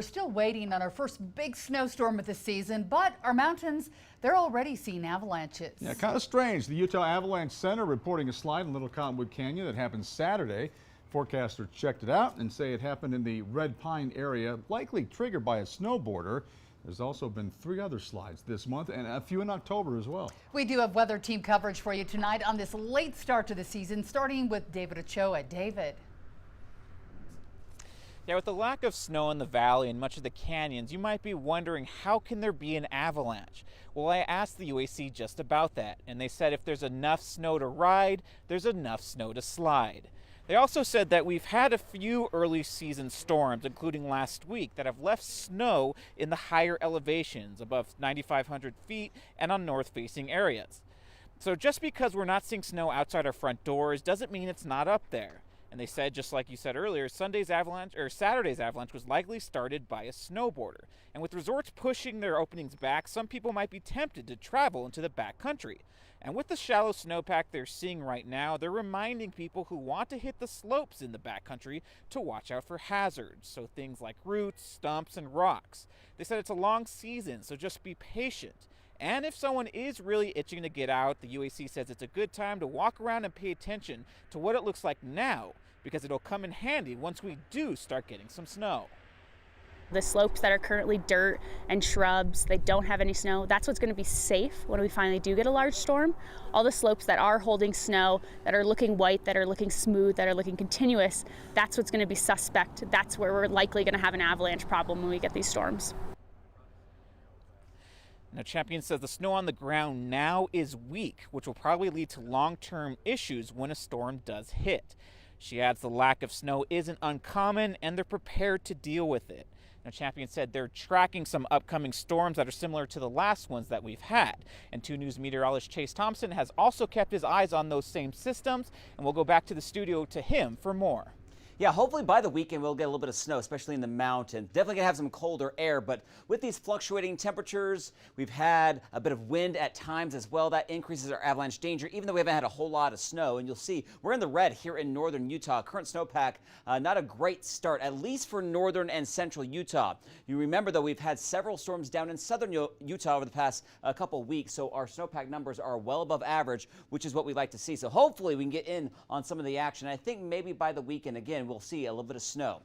We're still waiting on our first big snowstorm of the season, but our mountains, they're already seeing avalanches. Yeah, kind of strange. The Utah Avalanche Center reporting a slide in Little Cottonwood Canyon that happened Saturday. Forecasters checked it out and say it happened in the Red Pine area, likely triggered by a snowboarder. There's also been 3 other slides this month and a few in October as well. We do have weather team coverage for you tonight on this late start to the season, starting with David Ochoa. David. Yeah, with the lack of snow in the valley and much of the canyons, you might be wondering, how can there be an avalanche? Well, I asked the UAC just about that, and they said if there's enough snow to ride, there's enough snow to slide. They also said that we've had a few early season storms, including last week, that have left snow in the higher elevations, above 9,500 feet and on north-facing areas. So just because we're not seeing snow outside our front doors doesn't mean it's not up there. And they said, just like you said earlier, Saturday's avalanche was likely started by a snowboarder. And with resorts pushing their openings back, some people might be tempted to travel into the backcountry. And with the shallow snowpack they're seeing right now, they're reminding people who want to hit the slopes in the backcountry to watch out for hazards. So things like roots, stumps, and rocks. They said it's a long season, so just be patient. And if someone is really itching to get out, the UAC says it's a good time to walk around and pay attention to what it looks like now, because it'll come in handy once we do start getting some snow. The slopes that are currently dirt and shrubs, they don't have any snow. That's what's going to be safe when we finally do get a large storm. All the slopes that are holding snow, that are looking white, that are looking smooth, that are looking continuous, that's what's going to be suspect. That's where we're likely going to have an avalanche problem when we get these storms. Now, Champion says the snow on the ground now is weak, which will probably lead to long-term issues when a storm does hit. She adds the lack of snow isn't uncommon and they're prepared to deal with it. Now, Champion said they're tracking some upcoming storms that are similar to the last ones that we've had. And 2 News meteorologist Chase Thompson has also kept his eyes on those same systems, and we'll go back to the studio to him for more. Yeah, hopefully by the weekend we'll get a little bit of snow, especially in the mountains. Definitely gonna have some colder air, but with these fluctuating temperatures, we've had a bit of wind at times as well. That increases our avalanche danger, even though we haven't had a whole lot of snow. And you'll see we're in the red here in northern Utah. Current snowpack, not a great start, at least for northern and central Utah. You remember, though, we've had several storms down in southern Utah over the past couple weeks, so our snowpack numbers are well above average, which is what we like to see. So hopefully we can get in on some of the action. I think maybe by the weekend, again, we'll see a little bit of snow.